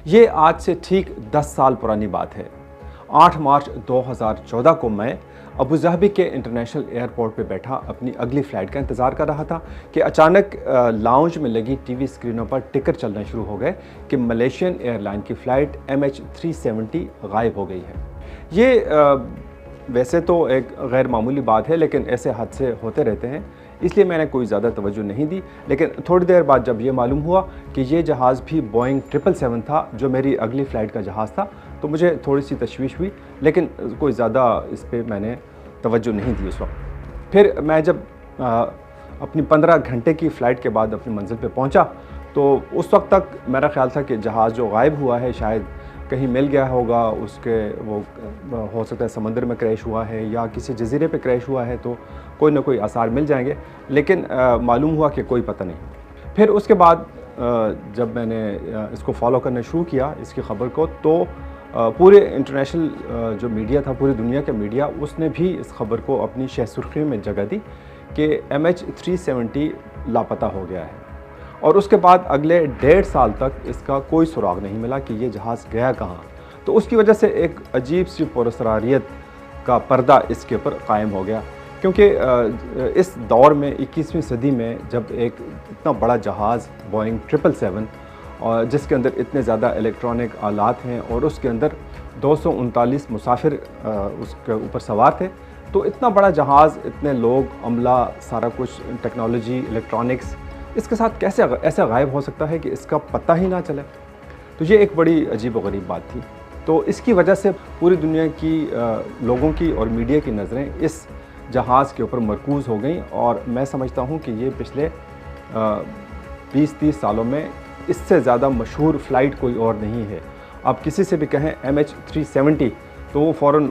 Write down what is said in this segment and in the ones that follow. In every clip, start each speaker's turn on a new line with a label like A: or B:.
A: ये आज से ठीक 10 साल पुरानी बात है। 8 मार्च 2014 को मैं अबू धाबी के इंटरनेशनल एयरपोर्ट पे बैठा अपनी अगली फ़्लाइट का इंतज़ार कर रहा था कि अचानक लाउंज में लगी टीवी स्क्रीनों पर टिकर चलना शुरू हो गए कि मलेशियन एयरलाइन की फ़्लाइट MH370 गायब हो गई है। ये वैसे तो एक गैर मामूली बात है, लेकिन ऐसे हादसे होते रहते हैं, इसलिए मैंने कोई ज़्यादा तवज्जो नहीं दी। लेकिन थोड़ी देर बाद जब ये मालूम हुआ कि ये जहाज़ भी बोइंग 777 था, जो मेरी अगली फ़्लाइट का जहाज़ था, तो मुझे थोड़ी सी तशवीश हुई, लेकिन कोई ज़्यादा इस पे मैंने तवज्जो नहीं दी उस वक्त। फिर मैं जब अपनी 15 घंटे की फ़्लाइट के बाद अपनी मंज़िल पे पहुंचा, तो उस वक्त तक मेरा ख़्याल था कि जहाज़ जो गायब हुआ है शायद कहीं मिल गया होगा, उसके वो हो सकता है समंदर में क्रैश हुआ है या किसी जज़ीरे पे क्रैश हुआ है, तो कोई ना कोई आसार मिल जाएंगे। लेकिन मालूम हुआ कि कोई पता नहीं। फिर उसके बाद जब मैंने इसको फॉलो करना शुरू किया, इसकी ख़बर को, तो पूरे इंटरनेशनल जो मीडिया था, पूरी दुनिया का मीडिया, उसने भी इस ख़बर को अपनी शह सुर्खियों में जगह दी कि MH370 लापता हो गया है। और उसके बाद अगले 1.5 साल तक इसका कोई सुराग नहीं मिला कि ये जहाज़ गया कहाँ। तो उसकी वजह से एक अजीब सी पुरअसरारियत का पर्दा इसके ऊपर कायम हो गया, क्योंकि इस दौर में 21वीं सदी में जब एक इतना बड़ा जहाज़ बोइंग 777 और जिसके अंदर इतने ज़्यादा इलेक्ट्रॉनिक आलात हैं और उसके अंदर 239 मुसाफिर उसके ऊपर सवार थे, तो इतना बड़ा जहाज़, इतने लोग, अमला, सारा कुछ, टेक्नोलॉजी, इलेक्ट्रॉनिक्स, इसके साथ कैसे ऐसा गायब हो सकता है कि इसका पता ही ना चले। तो ये एक बड़ी अजीब व गरीब बात थी। तो इसकी वजह से पूरी दुनिया की लोगों की और मीडिया की नज़रें इस जहाज़ के ऊपर मरकूज़ हो गई, और मैं समझता हूँ कि ये पिछले 20-30 सालों में इससे ज़्यादा मशहूर फ़्लाइट कोई और नहीं है। आप किसी से भी कहें MH370, तो वो फ़ौरन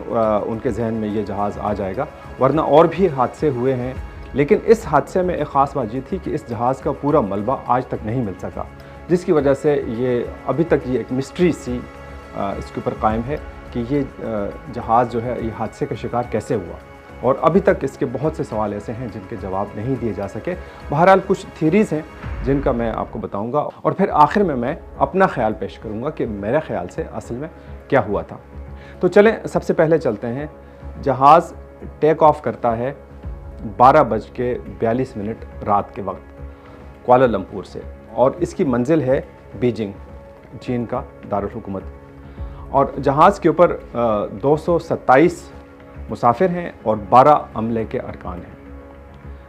A: उनके जहन में ये जहाज़ आ जाएगा। वरना और भी हादसे हुए हैं, लेकिन इस हादसे में एक ख़ास बात ये थी कि इस जहाज़ का पूरा मलबा आज तक नहीं मिल सका, जिसकी वजह से ये अभी तक ये एक मिस्ट्री सी इसके ऊपर कायम है कि ये जहाज़ जो है ये हादसे का शिकार कैसे हुआ, और अभी तक इसके बहुत से सवाल ऐसे हैं जिनके जवाब नहीं दिए जा सके। बहरहाल कुछ थ्योरीज़ हैं जिनका मैं आपको बताऊंगा, और फिर आखिर में मैं अपना ख्याल पेश करूंगा कि मेरे ख्याल से असल में क्या हुआ था। तो चलें, सबसे पहले चलते हैं। जहाज़ टेक ऑफ करता है 12:42 रात के वक्त कुआलालंपुर से, और इसकी मंजिल है बीजिंग, चीन का दारुल हुकूमत। और जहाज़ के ऊपर 227 मुसाफिर हैं और 12 अमले के अरकान हैं,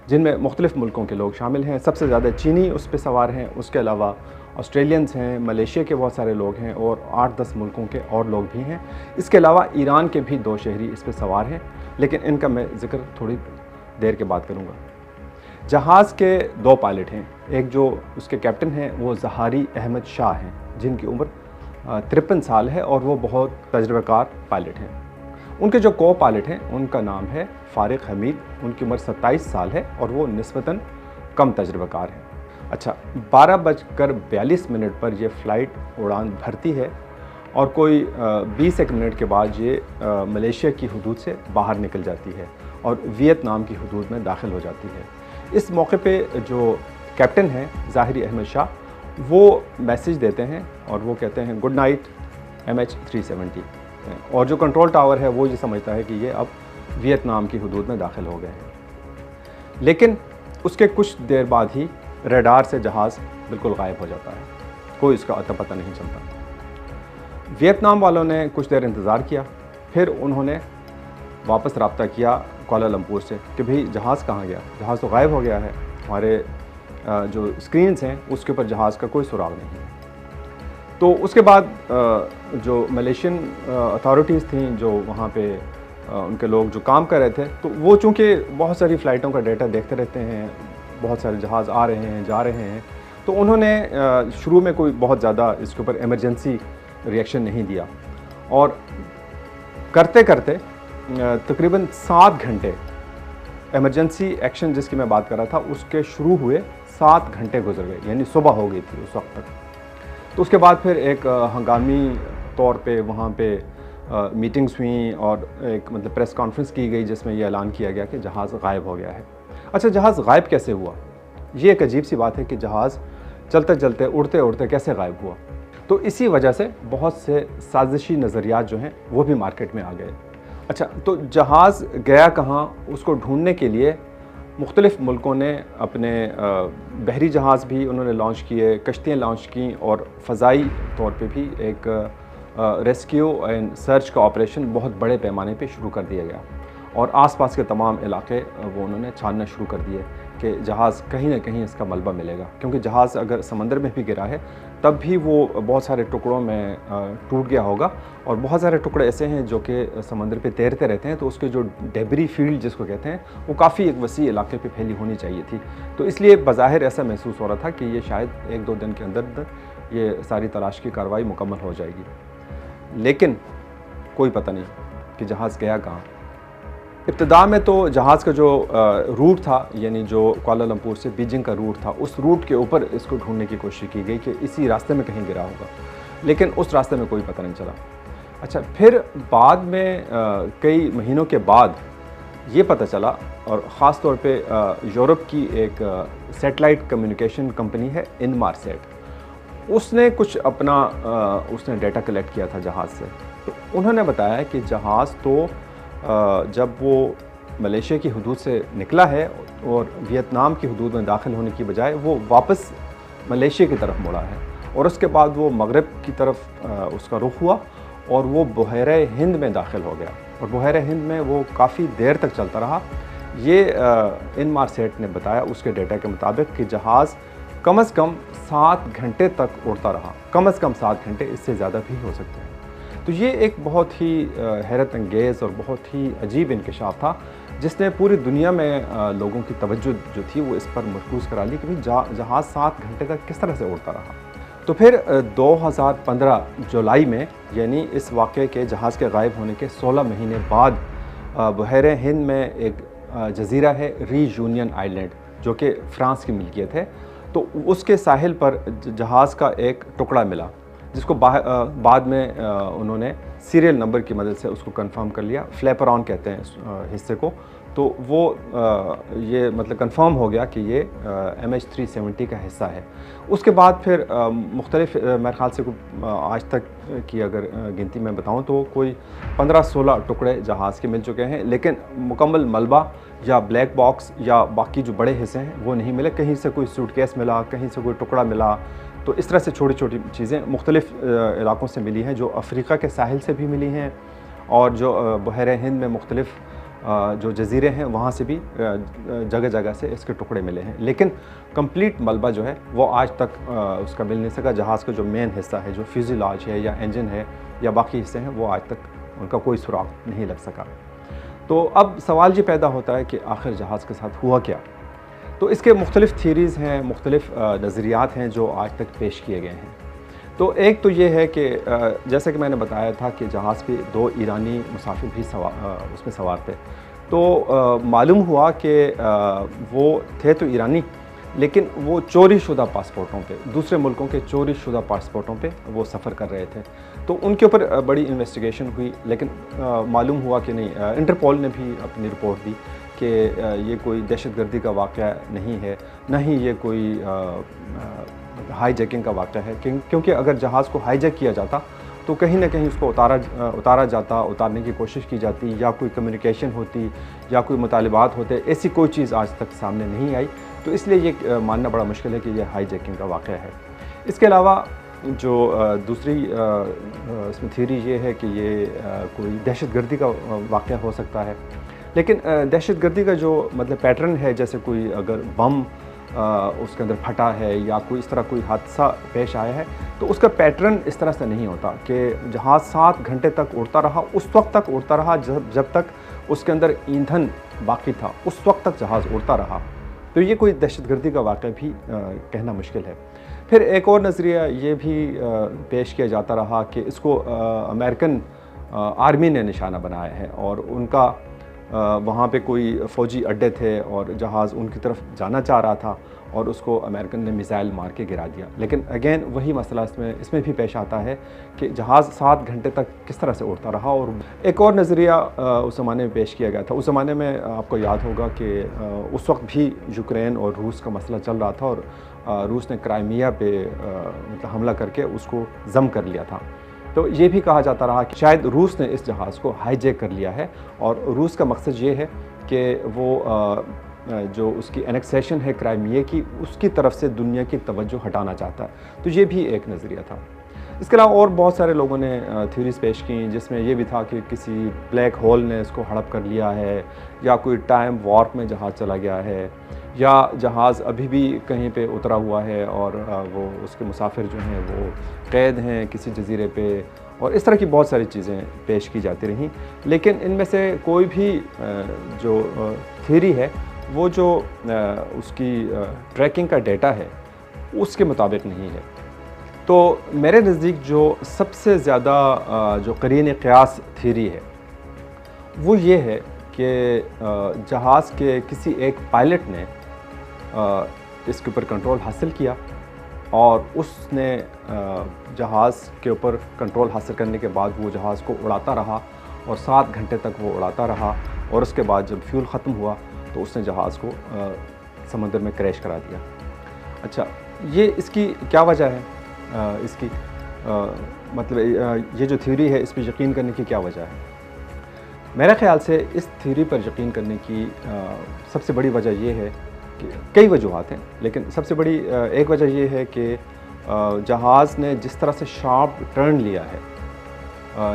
A: जिनमें मुख्तलिफ़ मुल्कों के लोग शामिल हैं। सबसे ज़्यादा चीनी उस पर सवार हैं, उसके अलावा ऑस्ट्रेलियंस हैं, मलेशिया के बहुत सारे लोग हैं, और 8-10 मुल्कों के और लोग भी हैं। इसके अलावा ईरान के भी 2 शहरी इस पर सवार हैं, लेकिन इनका मैं ज़िक्र थोड़ी देर के बाद करूँगा। जहाज़ के 2 पायलट हैं। एक जो उसके कैप्टन हैं वो ज़हारी अहमद शाह हैं, जिनकी उम्र 53 साल है और वो बहुत तजुर्बेकार पायलट हैं। उनके जो को पायलट हैं उनका नाम है फ़ारिक हमीद, उनकी उम्र 27 साल है और वो निस्बतन कम तजुर्बेकार हैं। अच्छा, 12:42 पर यह फ़्लाइट उड़ान भरती है, और कोई 20 मिनट के बाद ये मलेशिया की हदूद से बाहर निकल जाती है और वियतनाम की हदूद में दाखिल हो जाती है। इस मौके पे जो कैप्टन हैं ज़ाहिरी अहमद शाह, वो मैसेज देते हैं और वो कहते हैं गुड नाइट MH370, और जो कंट्रोल टावर है वो ये समझता है कि ये अब वियतनाम की हदूद में दाखिल हो गए हैं। लेकिन उसके कुछ देर बाद ही रडार से जहाज़ बिल्कुल गायब हो जाता है, कोई इसका अता पता नहीं चलता। वियतनाम वालों ने कुछ देर इंतज़ार किया, फिर उन्होंने वापस रब्ता किया कुआलालंपुर से कि भाई जहाज़ कहाँ गया, जहाज़ तो गायब हो गया है, हमारे जो स्क्रीन्स हैं उसके ऊपर जहाज़ का कोई सुराग नहीं है। तो उसके बाद जो मलेशियन अथॉरिटीज़ थीं, जो वहाँ पे उनके लोग जो काम कर रहे थे, तो वो चूँकि बहुत सारी फ़्लाइटों का डेटा देखते रहते हैं, बहुत सारे जहाज़ आ रहे हैं, जा रहे हैं, तो उन्होंने शुरू में कोई बहुत ज़्यादा इसके ऊपर इमरजेंसी रिएक्शन नहीं दिया, और करते करते तकरीबन 7 घंटे इमरजेंसी एक्शन जिसकी मैं बात कर रहा था उसके शुरू हुए 7 घंटे गुजर गए, यानी सुबह हो गई थी उस वक्त तक। तो उसके बाद फिर एक हंगामी तौर पे वहाँ पे मीटिंग्स हुई और एक मतलब प्रेस कॉन्फ्रेंस की गई जिसमें ये ऐलान किया गया कि जहाज़ गायब हो गया है। अच्छा, जहाज़ गायब कैसे हुआ? ये एक अजीब सी बात है कि जहाज़ चलते चलते, उड़ते उड़ते कैसे गायब हुआ? तो इसी वजह से बहुत से साजिशी नज़रियात जो हैं वो भी मार्केट में आ गए। अच्छा, तो जहाज़ गया कहाँ, उसको ढूंढने के लिए मुख्तलिफ़ मुल्कों ने अपने बहरी जहाज़ भी उन्होंने लॉन्च किए, कश्तियाँ लॉन्च की और फ़ज़ाई तौर पे भी एक रेस्क्यू एंड सर्च का ऑपरेशन बहुत बड़े पैमाने पे शुरू कर दिया गया और आसपास के तमाम इलाके वो उन्होंने छानना शुरू कर दिए कि जहाज़ कहीं ना कहीं इसका मलबा मिलेगा, क्योंकि जहाज़ अगर समंदर में भी गिरा है तब भी वो बहुत सारे टुकड़ों में टूट गया होगा और बहुत सारे टुकड़े ऐसे हैं जो कि समंदर पे तैरते रहते हैं, तो उसके जो डेबरी फील्ड जिसको कहते हैं वो काफ़ी एक वसी इलाके पे फैली होनी चाहिए थी। तो इसलिए बज़ाहिर ऐसा महसूस हो रहा था कि ये शायद 1-2 दिन के अंदर ये सारी तलाश की कार्रवाई मुकम्मल हो जाएगी, लेकिन कोई पता नहीं कि जहाज़ गया कहाँ। इब्तिदा में तो जहाज़ का जो रूट था, यानी जो कुआलालंपुर से बीजिंग का रूट था, उस रूट के ऊपर इसको ढूंढने की कोशिश की गई कि इसी रास्ते में कहीं गिरा होगा, लेकिन उस रास्ते में कोई पता नहीं चला। अच्छा, फिर बाद में कई महीनों के बाद ये पता चला, और ख़ास तौर पे यूरोप की एक सैटेलाइट कम्युनिकेशन कंपनी है इनमारसेट, उसने कुछ अपना उसने डाटा कलेक्ट किया था जहाज़ से। तो उन्होंने बताया कि जहाज़ तो जब वो मलेशिया की हदूद से निकला है और वियतनाम की हदूद में दाखिल होने की बजाय वो वापस मलेशिया की तरफ मुड़ा है और उसके बाद वो मगरब की तरफ उसका रुख हुआ और वो बहरे हिंद में दाखिल हो गया और बहरे हिंद में वो काफ़ी देर तक चलता रहा। ये इनमारसेट ने बताया उसके डेटा के मुताबिक कि जहाज़ कम से कम 7 घंटे तक उड़ता रहा, कम से कम 7 घंटे, इससे ज़्यादा भी हो सकते हैं। तो ये एक बहुत ही हैरत अंगेज़ और बहुत ही अजीब इंकशाफ था जिसने पूरी दुनिया में लोगों की तवज्जो जो थी वो इस पर मरकूज़ करा ली कि भाई जहाज़ 7 घंटे तक किस तरह से उड़ता रहा। तो फिर 2015 जुलाई में, यानी इस वाक़े के जहाज़ के गायब होने के 16 महीने बाद, बहरे हिंद में एक जज़ीरा है रीयूनियन आइलैंड जो कि फ़्रांस की मिल्कियत है। तो उसके साहिल पर जहाज़ का एक टुकड़ा मिला जिसको बाद में उन्होंने सीरियल नंबर की मदद से उसको कंफर्म कर लिया, फ्लैपर ऑन कहते हैं इस हिस्से को। तो वो ये मतलब कंफर्म हो गया कि ये MH370 का हिस्सा है। उसके बाद फिर मुख्तलिफ मेरे ख़्याल से आज तक की अगर गिनती मैं बताऊं तो कोई 15-16 टुकड़े जहाज़ के मिल चुके हैं, लेकिन मुकम्मल मलबा या ब्लैक बॉक्स या बाकी जो बड़े हिस्से हैं वो नहीं मिले। कहीं से कोई सूटकेस मिला, कहीं से कोई टुकड़ा मिला। तो इस तरह से छोटी छोटी चीज़ें मुख्तलिफ़ इलाकों से मिली हैं, जो अफ्रीका के साहिल से भी मिली हैं और जो बहरे हिंद में मुख्तलिफ़ जो जज़ीरे हैं वहाँ से भी जगह जगह से इसके टुकड़े मिले हैं, लेकिन कंप्लीट मलबा जो है वो आज तक उसका मिल नहीं सका। जहाज़ का जो मेन हिस्सा है, जो फ्यूज़ेलाज है या इंजन है या बाकी हिस्से हैं, वो आज तक उनका कोई सुराग नहीं लग सका। तो अब सवाल ये पैदा होता है कि आखिर जहाज़ के साथ हुआ क्या। तो इसके मुख्तलिफ़ थियरीज़ हैं, मुख्तलिफ़ नज़रियात हैं जो आज तक पेश किए गए हैं। तो एक तो ये है कि जैसे कि मैंने बताया था कि जहाज़ पे 2 ईरानी मुसाफिर भी उसमें सवार थे। तो मालूम हुआ कि वो थे तो ईरानी, लेकिन वो चोरी शुदा पासपोर्टों पे, दूसरे मुल्कों के चोरी शुदा पासपोर्टों पे वो सफ़र कर रहे थे। तो उनके ऊपर बड़ी इन्वेस्टिगेशन हुई, लेकिन मालूम हुआ कि नहीं, इंटरपोल ने भी अपनी रिपोर्ट दी कि ये कोई दहशतगर्दी का वाक़या नहीं है, ना ही ये कोई हाईजैकिंग का वाक़या है, क्योंकि अगर जहाज़ को हाईजैक किया जाता तो कहीं ना कहीं उसको उतारा जाता, उतारने की कोशिश की जाती, या कोई कम्युनिकेशन होती या कोई मुतालिबात होते। ऐसी कोई चीज़ आज तक सामने नहीं आई, तो इसलिए ये मानना बड़ा मुश्किल है कि ये हाईजैकिंग का वाक़या है। इसके अलावा जो दूसरी इसमें थ्योरी ये है कि ये कोई दहशतगर्दी का वाक़या हो सकता है, लेकिन दहशतगर्दी का जो मतलब पैटर्न है, जैसे कोई अगर बम उसके अंदर फटा है या कोई इस तरह कोई हादसा पेश आया है, तो उसका पैटर्न इस तरह से नहीं होता कि जहाज़ 7 घंटे तक उड़ता रहा, उस वक्त तक उड़ता रहा जब तक उसके अंदर ईंधन बाकी था, उस वक्त तक जहाज़ उड़ता रहा। तो ये कोई दहशतगर्दी का वाक़या भी कहना मुश्किल है। फिर एक और नज़रिया ये भी पेश किया जाता रहा कि इसको अमेरिकन आर्मी ने निशाना बनाया है और उनका वहाँ पे कोई फ़ौजी अड्डे थे और जहाज़ उनकी तरफ जाना चाह रहा था और उसको अमेरिकन ने मिसाइल मार के गिरा दिया। लेकिन अगेन वही मसला इसमें भी पेश आता है कि जहाज़ 7 घंटे तक किस तरह से उड़ता रहा। और एक और नज़रिया उस ज़माने में पेश किया गया था। उस ज़माने में आपको याद होगा कि उस वक्त भी यूक्रेन और रूस का मसला चल रहा था और रूस ने क्राइमिया पे मतलब हमला करके उसको ज़म कर लिया था। तो ये भी कहा जाता रहा कि शायद रूस ने इस जहाज़ को हाईजैक कर लिया है और रूस का मकसद ये है कि वो जो उसकी एनेक्सेशन है क्राइमिया की, उसकी तरफ से दुनिया की तवज्जो हटाना चाहता है। तो ये भी एक नज़रिया था। इसके अलावा और बहुत सारे लोगों ने थ्योरीज पेश की, जिसमें ये भी था कि किसी ब्लैक होल ने इसको हड़प कर लिया है, या कोई टाइम वॉर्प में जहाज़ चला गया है, या जहाज़ अभी भी कहीं पे उतरा हुआ है और वो उसके मुसाफिर जो हैं वो कैद हैं किसी जजीरे पे, और इस तरह की बहुत सारी चीज़ें पेश की जाती रहीं। लेकिन इनमें से कोई भी जो थ्योरी है वो जो उसकी ट्रैकिंग का डेटा है उसके मुताबिक नहीं है। तो मेरे नज़दीक जो सबसे ज़्यादा जो करीन क़यास थ्योरी है वो ये है कि जहाज़ के किसी एक पायलट ने इसके ऊपर कंट्रोल हासिल किया और उसने जहाज़ के ऊपर कंट्रोल हासिल करने के बाद वो जहाज़ को उड़ाता रहा और 7 घंटे तक वो उड़ाता रहा, और उसके बाद जब फ्यूल ख़त्म हुआ तो उसने जहाज़ को समंदर में क्रैश करा दिया। अच्छा, ये इसकी क्या वजह है? इसकी मतलब ये जो थ्योरी है इस पर यकीन करने की क्या वजह है? मेरे ख़्याल से इस थ्योरी पर यकीन करने की सबसे बड़ी वजह ये है कि कई वजूहात हैं, लेकिन सबसे बड़ी एक वजह ये है कि जहाज़ ने जिस तरह से शार्प टर्न लिया है,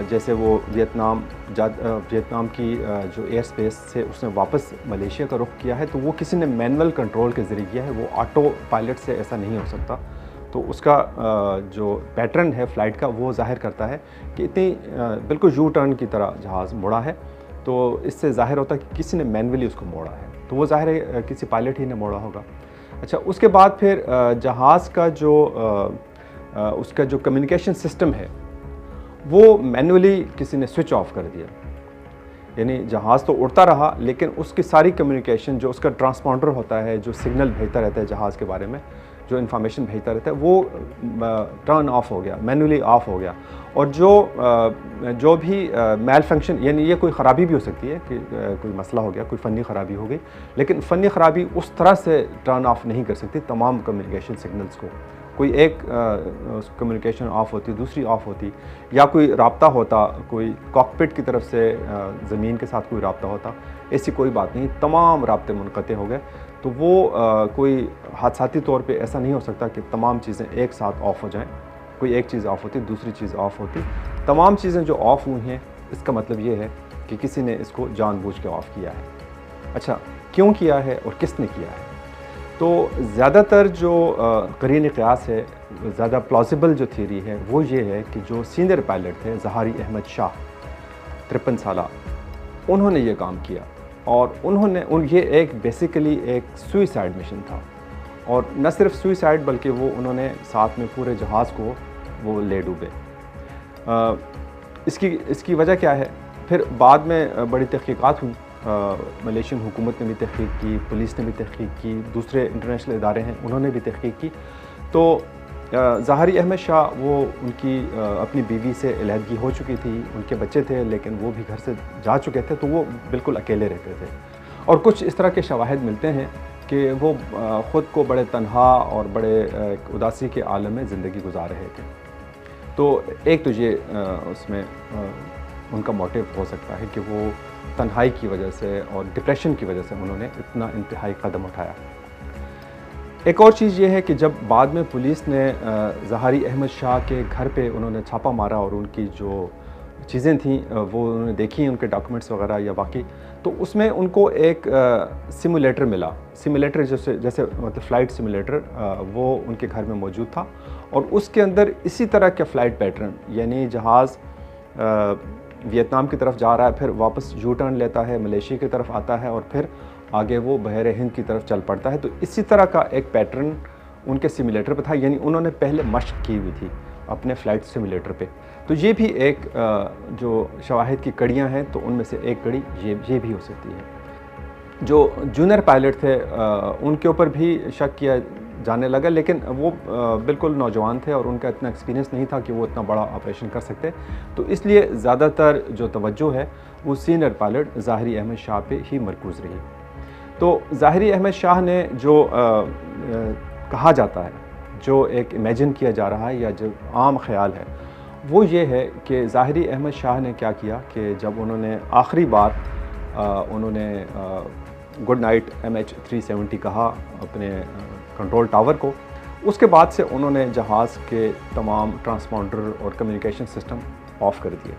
A: जैसे वो वियतनाम की जो एयर स्पेस से उसने वापस मलेशिया का रुख किया है, तो वो किसी ने मैनुअल कंट्रोल के ज़रिए किया है, वो ऑटो पायलट से ऐसा नहीं हो सकता। तो उसका जो पैटर्न है फ़्लाइट का वो ज़ाहिर करता है कि इतनी बिल्कुल यू टर्न की तरह जहाज़ मुड़ा है, तो इससे ज़ाहिर होता है कि किसी ने मैनुअली उसको मोड़ा है, तो वो ज़ाहिर है किसी पायलट ही ने मोड़ा होगा। अच्छा, उसके बाद फिर जहाज़ का जो उसका जो कम्युनिकेशन सिस्टम है वो मैनुअली किसी ने स्विच ऑफ कर दिया। यानी जहाज़ तो उड़ता रहा लेकिन उसकी सारी कम्युनिकेशन, जो उसका ट्रांसपॉन्डर होता है, जो सिग्नल भेजता रहता है जहाज़ के बारे में, जो इन्फॉर्मेशन भेजता रहता है, वो टर्न ऑफ हो गया, मैनुअली ऑफ हो गया। और जो भी मैल फंक्शन, यानी ये कोई ख़राबी भी हो सकती है कि कोई मसला हो गया, कोई फ़नी ख़राबी हो गई, लेकिन फ़नी ख़राबी उस तरह से टर्न ऑफ नहीं कर सकती तमाम कम्युनिकेशन सिग्नल्स को। कोई एक कम्युनिकेशन ऑफ होती, दूसरी ऑफ होती, या कोई राब्ता होता, कोई कॉकपिट की तरफ से ज़मीन के साथ कोई राब्ता होता, ऐसी कोई बात नहीं, तमाम राब्ते मुनक़ते हो गए। तो वो कोई हादसाती तौर पे ऐसा नहीं हो सकता कि तमाम चीज़ें एक साथ ऑफ़ हो जाएं। कोई एक चीज़ ऑफ़ होती, दूसरी चीज़ ऑफ़ होती, तमाम चीज़ें जो ऑफ़ हुई हैं, इसका मतलब ये है कि किसी ने इसको जानबूझ के ऑफ़ किया है। अच्छा, क्यों किया है और किसने किया है? तो ज़्यादातर जो करीन क़यास है, ज़्यादा प्लॉजिबल जो थ्योरी है वो ये है कि जो सीनियर पायलट थे ज़हारी अहमद शाह, 53 साला, उन्होंने ये काम किया। और ये एक बेसिकली एक सुइसाइड मिशन था, और न सिर्फ सुइसाइड बल्कि वो उन्होंने साथ में पूरे जहाज़ को वो ले डूबे। इसकी वजह क्या है? फिर बाद में बड़ी तहक़ीक़ात हुई, मलेशियन हुकूमत ने भी तहक़ीक़ की, पुलिस ने भी तहक़ीक़ की, दूसरे इंटरनेशनल इदारे हैं उन्होंने भी तहक़ीक़ की। तो ज़हारी अहमद शाह, वो उनकी अपनी बीवी से अलहदगी हो चुकी थी, उनके बच्चे थे लेकिन वो भी घर से जा चुके थे, तो वो बिल्कुल अकेले रहते थे। और कुछ इस तरह के शवाहिद मिलते हैं कि वो ख़ुद को बड़े तन्हा और बड़े उदासी के आलम में ज़िंदगी गुजार रहे थे। तो एक तो ये उसमें उनका मोटिव हो सकता है कि वो तन्हाई की वजह से और डिप्रेशन की वजह से उन्होंने इतना इंतहाई कदम उठाया। एक और चीज़ ये है कि जब बाद में पुलिस ने ज़हारी अहमद शाह के घर पे उन्होंने छापा मारा और उनकी जो चीज़ें थीं वो उन्होंने देखी, उनके डॉक्यूमेंट्स वगैरह या बाकी, तो उसमें उनको एक सिमुलेटर मिला। सिमुलेटर जैसे मतलब फ़्लाइट सिमुलेटर, वो उनके घर में मौजूद था, और उसके अंदर इसी तरह के फ़्लाइट पैटर्न, यानी जहाज़ वियतनाम की तरफ जा रहा है, फिर वापस यू टर्न लेता है, मलेशिया की तरफ आता है, और फिर आगे वो बहरे हिंद की तरफ चल पड़ता है। तो इसी तरह का एक पैटर्न उनके सिमुलेटर पर था, यानी उन्होंने पहले मशक़ की हुई थी। अपने फ़्लाइट सिमुलेटर पे। तो ये भी एक जो शवाहिद की कड़ियाँ हैं, तो उनमें से एक कड़ी ये भी हो सकती है। जो जूनियर पायलट थे उनके ऊपर भी शक किया जाने लगा, लेकिन वो बिल्कुल नौजवान थे और उनका इतना एक्सपीरियंस नहीं था कि वो इतना बड़ा ऑपरेशन कर सकते। तो इसलिए ज़्यादातर जो तवज्जो है वो सीनियर पायलट ज़ाहिरी अहमद शाह पे ही मरकूज़ रही। तो ज़ाहिरी अहमद शाह ने जो कहा जाता है, जो एक इमेजिन किया जा रहा है या जो आम ख्याल है, वो ये है कि ज़ाहिरी अहमद शाह ने क्या किया कि जब उन्होंने आखिरी बार उन्होंने गुड नाइट MH370 कहा अपने कंट्रोल टावर को, उसके बाद से उन्होंने जहाज़ के तमाम ट्रांसपॉन्डर और कम्युनिकेशन सिस्टम ऑफ़ कर दिए।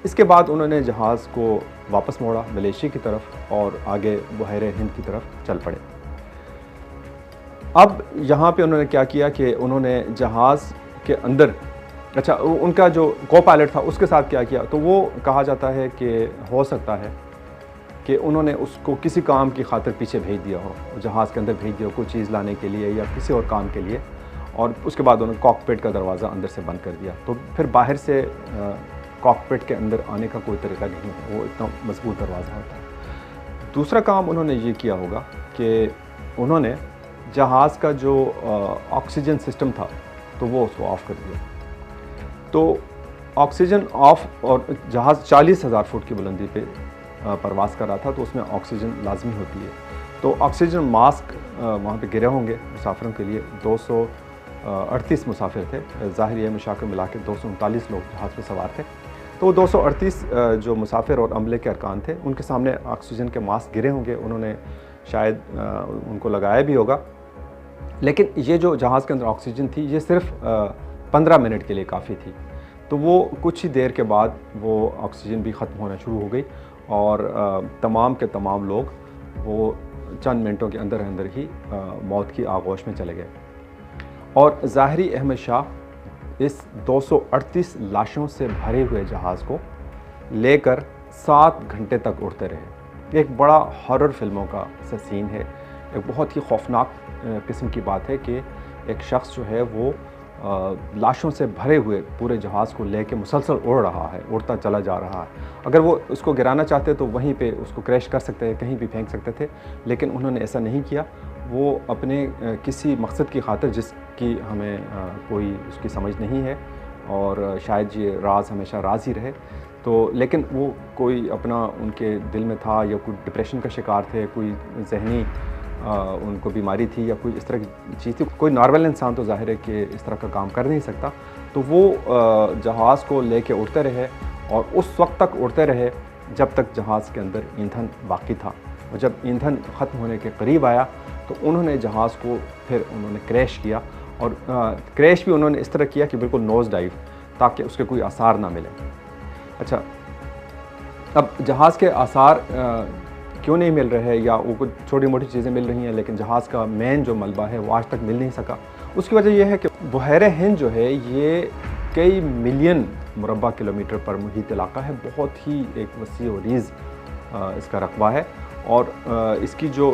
A: इसके बाद उन्होंने जहाज़ को वापस मोड़ा मलेशिया की तरफ और आगे बहरे हिंद की तरफ चल पड़े। अब यहाँ पे उन्होंने क्या किया कि उन्होंने जहाज़ के अंदर, अच्छा उनका जो को पायलट था उसके साथ क्या किया, तो वो कहा जाता है कि हो सकता है कि उन्होंने उसको किसी काम की खातिर पीछे भेज दिया हो, जहाज़ के अंदर भेज दिया हो कोई चीज़ लाने के लिए या किसी और काम के लिए, और उसके बाद उन्होंने कॉकपिट का दरवाज़ा अंदर से बंद कर दिया। तो फिर बाहर से कॉकपिट के अंदर आने का कोई तरीका नहीं है, वो इतना मजबूत दरवाज़ा होता है। दूसरा काम उन्होंने ये किया होगा कि उन्होंने जहाज़ का जो ऑक्सीजन सिस्टम था तो वो उसको ऑफ़ कर दिया। तो ऑक्सीजन ऑफ, और जहाज़ 40,000 फुट की बुलंदी पे परवाज़ कर रहा था, तो उसमें ऑक्सीजन लाजमी होती है। तो ऑक्सीजन मास्क वहाँ पे गिरे होंगे मुसाफिरों के लिए। 238 मुसाफिर थे, ज़ाहिरी अहमद शाह को मिला के 239 लोग जहाज़ पे सवार थे। तो 238 जो मुसाफिर और अमले के अरकान थे, उनके सामने ऑक्सीजन के मास्क गिरे होंगे, उन्होंने शायद उनको लगाया भी होगा। लेकिन ये जो जहाज़ के अंदर ऑक्सीजन थी, ये सिर्फ 15 मिनट के लिए काफ़ी थी। तो वो कुछ ही देर के बाद वो ऑक्सीजन भी ख़त्म होना शुरू हो गई और तमाम के तमाम लोग वो चंद मिनटों के अंदर अंदर ही मौत की आगोश में चले गए। और ज़ाहिरी अहमद शाह इस 238 लाशों से भरे हुए जहाज़ को लेकर 7 घंटे तक उड़ते रहे। एक बड़ा हॉरर फिल्मों का सीन है, एक बहुत ही खौफनाक किस्म की बात है कि एक शख्स जो है वो लाशों से भरे हुए पूरे जहाज़ को लेके मुसलसल उड़ रहा है, उड़ता चला जा रहा है। अगर वो उसको गिराना चाहते तो वहीं पे उसको क्रैश कर सकते हैं, कहीं भी फेंक सकते थे, लेकिन उन्होंने ऐसा नहीं किया। वो अपने किसी मकसद की खातिर, जिसकी हमें कोई उसकी समझ नहीं है और शायद ये राज हमेशा राज ही रहे, तो लेकिन वो कोई अपना उनके दिल में था या कोई डिप्रेशन का शिकार थे, कोई जहनी उनको बीमारी थी या कोई इस तरह की चीज़ थी। कोई नॉर्मल इंसान तो ज़ाहिर है कि इस तरह का काम कर नहीं सकता। तो वो जहाज़ को लेके उड़ते रहे और उस वक्त तक उड़ते रहे जब तक जहाज़ के अंदर ईंधन बाकी था। और जब ईंधन ख़त्म होने के करीब आया तो उन्होंने जहाज़ को फिर उन्होंने क्रैश किया, और क्रैश भी उन्होंने इस तरह किया कि बिल्कुल नोज़ डाइव, ताकि उसके कोई आसार ना मिले। अच्छा, अब जहाज़ के आसार क्यों नहीं मिल रहे हैं, या वो कुछ छोटी मोटी चीज़ें मिल रही हैं लेकिन जहाज़ का मेन जो मलबा है वो आज तक मिल नहीं सका। उसकी वजह यह है कि बहरे हिंद जो है ये कई मिलियन मुरबा किलोमीटर पर मुहित इलाका है, बहुत ही एक वसी और रीज़ इसका रकबा है, और इसकी जो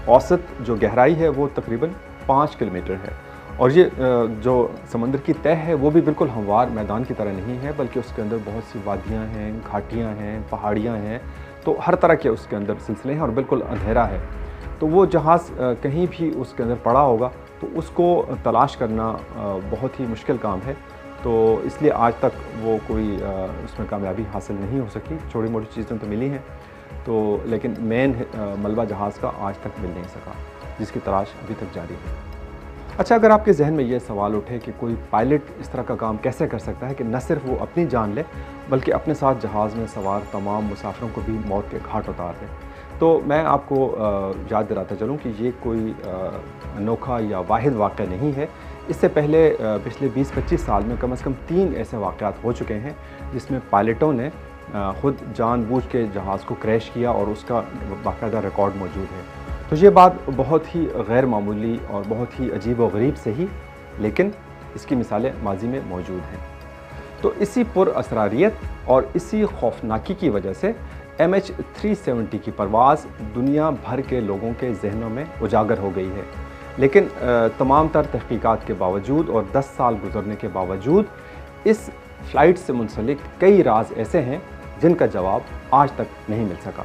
A: औसत जो गहराई है वो तकरीबन 5 किलोमीटर है। और ये जो समंदर की तह है वो भी बिल्कुल हमवार मैदान की तरह नहीं है, बल्कि उसके अंदर बहुत सी वादियाँ हैं, घाटियाँ हैं, पहाड़ियाँ हैं, तो हर तरह के उसके अंदर सिलसिले हैं और बिल्कुल अंधेरा है। तो वो जहाज़ कहीं भी उसके अंदर पड़ा होगा तो उसको तलाश करना बहुत ही मुश्किल काम है। तो इसलिए आज तक वो कोई उसमें कामयाबी हासिल नहीं हो सकी। छोटी मोटी चीज़ें तो मिली हैं, तो लेकिन मेन मलबा जहाज़ का आज तक मिल नहीं सका, जिसकी तलाश अभी तक जारी है। अच्छा, अगर आपके जहन में ये सवाल उठे कि कोई पायलट इस तरह का काम कैसे कर सकता है कि न सिर्फ वो अपनी जान ले बल्कि अपने साथ जहाज़ में सवार तमाम मुसाफिरों को भी मौत के घाट उतार दे, तो मैं आपको याद दिलाता चलूँ कि ये कोई अनोखा या वाहिद वाक़या नहीं है। इससे पहले पिछले 20-25 साल में कम से कम 3 ऐसे वाक़यात हो चुके हैं जिसमें पायलटों ने ख़ुद जानबूझ के जहाज़ को क्रैश किया और उसका बाकायदा रिकॉर्ड मौजूद है। तो ये बात बहुत ही गैर मामूली और बहुत ही अजीब व गरीब से ही, लेकिन इसकी मिसालें माजी में मौजूद हैं। तो इसी पुरअसरारियत और इसी खौफनाकी की वजह से MH370 की परवाज़ दुनिया भर के लोगों के जहनों में उजागर हो गई है। लेकिन तमाम तर तहकीकात के बावजूद और 10 साल गुजरने के बावजूद इस फ़्लाइट से मुंसलिक कई राज ऐसे हैं जिनका जवाब आज तक नहीं मिल सका।